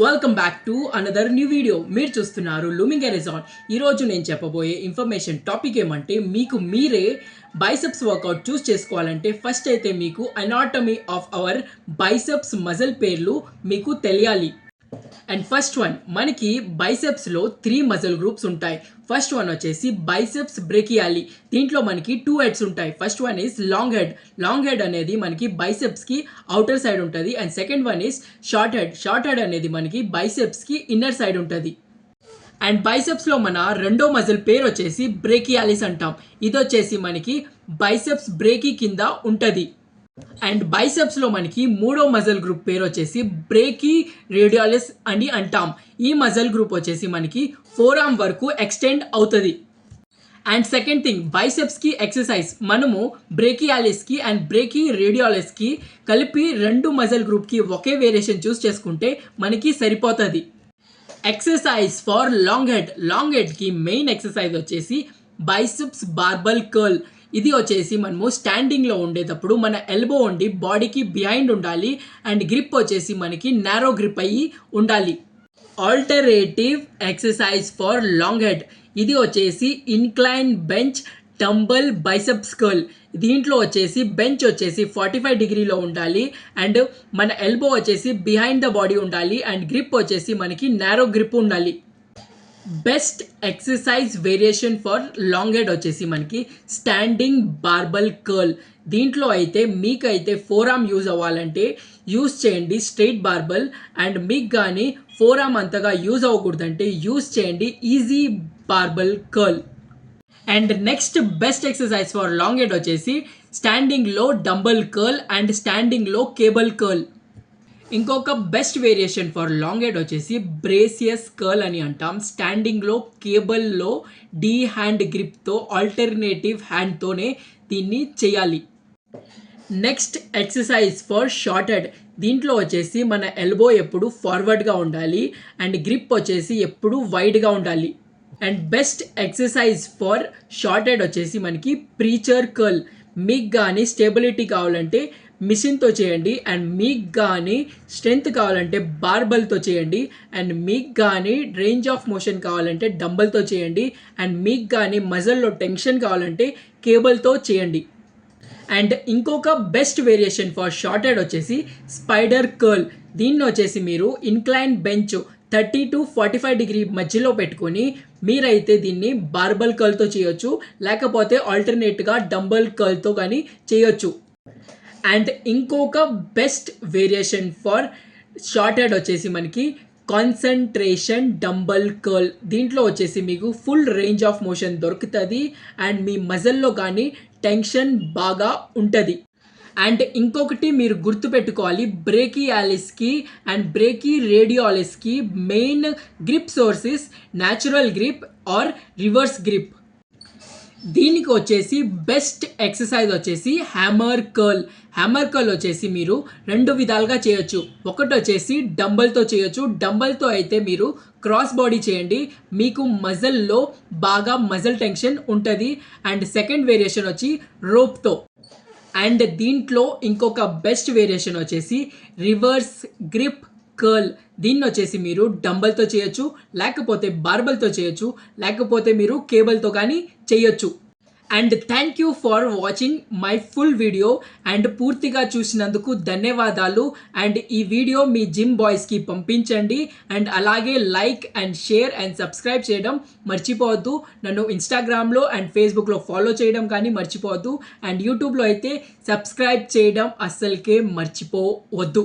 Welcome back to another new video. మీరు చూస్తున్నారు looming ఎరిజాన్. ఈరోజు నేను చెప్పబోయే ఇన్ఫర్మేషన్ టాపిక్ ఏమంటే, మీకు మీరే బైసెప్స్ వర్కౌట్ చూస్ చేసుకోవాలంటే ఫస్ట్ అయితే మీకు anatomy of our biceps muscle పేర్లు మీకు తెలియాలి. అండ్ ఫస్ట్ వన్, మనకి బైసెప్స్లో 3 మజిల్ గ్రూప్స్ ఉంటాయి. ఫస్ట్ వన్ వచ్చేసి బైసెప్స్ బ్రేకియాలి. దీంట్లో మనకి 2 హెడ్స్ ఉంటాయి. First one is long head. Long head అనేది మనకి బైసెప్స్కి అవుటర్ సైడ్ ఉంటుంది. And second one is short head. Short head అనేది మనకి బైసెప్స్కి ఇన్నర్ సైడ్ ఉంటుంది. అండ్ బైసెప్స్లో మన రెండో మజిల్ పేరు వచ్చేసి బ్రేకియాలిస్ అంటాం. ఇది వచ్చేసి మనకి బైసెప్స్ బ్రేకీ కింద ఉంటుంది. అండ్ బైసెప్స్లో మనకి మూడో మజిల్ గ్రూప్ పేరు వచ్చేసి బ్రేకీ రేడియాలిస్ అని అంటాం. ఈ మజిల్ గ్రూప్ వచ్చేసి మనకి ఫోర్ ఆర్మ్ వరకు ఎక్స్టెండ్ అవుతుంది. అండ్ సెకండ్ థింగ్, బైసెప్స్కి ఎక్సర్సైజ్ మనము బ్రేకియాలిస్కి అండ్ బ్రేకీ రేడియాలిస్కి కలిపి 2 మజిల్ గ్రూప్కి ఒకే వేరియేషన్ చూస్ చేసుకుంటే మనకి సరిపోతుంది. Exercise for long head. Long హెడ్కి మెయిన్ ఎక్సర్సైజ్ వచ్చేసి బైసెప్స్ బార్బల్ కర్ల్. ఇది వచ్చేసి మనము స్టాండింగ్లో ఉండేటప్పుడు మన ఎల్బో ఉండి బాడీకి బిహైండ్ ఉండాలి. అండ్ గ్రిప్ వచ్చేసి మనకి నారో గ్రిప్ అయ్యి ఉండాలి. Alternative exercise for long head. ఇది వచ్చేసి incline bench dumbbell biceps curl. దీంట్లో వచ్చేసి బెంచ్ వచ్చేసి 45 డిగ్రీలో ఉండాలి. అండ్ మన ఎల్బో వచ్చేసి బిహైండ్ ద బాడీ ఉండాలి. అండ్ గ్రిప్ వచ్చేసి మనకి నారో గ్రిప్ ఉండాలి. Best exercise variation for long head వచ్చేసి మనకి స్టాండింగ్ బార్బల్ కర్ల్. దీంట్లో అయితే మీకైతే ఫోర్ ఆర్మ్ యూజ్ అవ్వాలంటే యూజ్ చేయండి స్ట్రైట్ బార్బల్. అండ్ మీకు కానీ ఫోర్ ఆర్మ్ అంతగా యూజ్ అవ్వకూడదంటే యూజ్ చేయండి EZ barbell curl. And next best exercise for long head వచ్చేసి స్టాండింగ్లో డంబల్ కర్ల్ అండ్ స్టాండింగ్లో కేబుల్ కర్ల్. ఇంకొక best variation for long head వచ్చేసి బ్రేసియస్ కర్ల్ అని అంటాం. స్టాండింగ్లో కేబుల్లో డీ హ్యాండ్ గ్రిప్తో ఆల్టర్నేటివ్ హ్యాండ్తోనే దీన్ని చేయాలి. Next exercise for short head. దీంట్లో వచ్చేసి మన ఎల్బో ఎప్పుడు ఫార్వర్డ్గా ఉండాలి. అండ్ గ్రిప్ వచ్చేసి ఎప్పుడు వైడ్గా ఉండాలి. And best exercise for short head వచ్చేసి మనకి ప్రీచర్ కర్ల్. మీకు కానీ స్టెబిలిటీ కావాలంటే మిషన్తో చేయండి. అండ్ మీకు కానీ స్ట్రెంగ్త్ కావాలంటే బార్బల్తో చేయండి. అండ్ మీకు కానీ రేంజ్ ఆఫ్ మోషన్ కావాలంటే డంబల్తో చేయండి. అండ్ మీకు కానీ మజిల్లో టెన్షన్ కావాలంటే కేబుల్తో చేయండి. అండ్ ఇంకొక best variation for short head వచ్చేసి స్పైడర్ కర్ల్. దీన్ని వచ్చేసి మీరు ఇన్క్లైన్ బెంచ్ 30 to 45 డిగ్రీ మధ్యలో పెట్టుకొని మీరైతే దీన్ని బార్బల్ కర్ల్తో చేయొచ్చు, లేకపోతే ఆల్టర్నేట్గా డంబల్ కర్ల్తో కానీ చేయొచ్చు. అండ్ ఇంకొక best variation for short head వచ్చేసి మనకి కాన్సన్ట్రేషన్ డంబల్ కర్ల్. దీంట్లో వచ్చేసి మీకు ఫుల్ రేంజ్ ఆఫ్ మోషన్ దొరుకుతుంది. అండ్ మీ మజిల్లో కానీ టెన్షన్ బాగా ఉంటుంది. అండ్ ఇంకొకటి మీరు గుర్తుపెట్టుకోవాలి, బ్రేకియాలిస్కి అండ్ బ్రేకీ రేడియాలిస్కి main grip sources natural grip or reverse grip. దీనికి వచ్చేసి బెస్ట్ ఎక్సర్సైజ్ వచ్చేసి హ్యామర్ కర్ల్. హ్యామర్ కర్ల్ వచ్చేసి మీరు 2 విధాలుగా చేయొచ్చు. ఒకటి వచ్చేసి డంబల్తో చేయొచ్చు. డంబల్తో అయితే మీరు క్రాస్ బాడీ చేయండి, మీకు మజిల్లో బాగా మజిల్ టెన్షన్ ఉంటుంది. అండ్ సెకండ్ వేరియేషన్ వచ్చి రోప్తో. అండ్ దీంట్లో ఇంకొక బెస్ట్ వేరియేషన్ వచ్చేసి రివర్స్ గ్రిప్ కర్ల్. దీన్ని వచ్చేసి మీరు డంబల్తో చేయొచ్చు, లేకపోతే బార్బల్తో చేయొచ్చు, లేకపోతే మీరు కేబుల్తో కానీ చేయొచ్చు. And thank you for watching my full video. And పూర్తిగా చూసినందుకు ధన్యవాదాలు. అండ్ ఈ వీడియో మీ జిమ్ బాయ్స్కి పంపించండి. అండ్ అలాగే like and share and subscribe చేయడం మర్చిపోవద్దు. నన్ను ఇన్స్టాగ్రామ్లో అండ్ ఫేస్బుక్లో ఫాలో చేయడం కానీ మర్చిపోవద్దు. అండ్ యూట్యూబ్లో అయితే సబ్స్క్రైబ్ చేయడం అస్సలకే మర్చిపోవద్దు.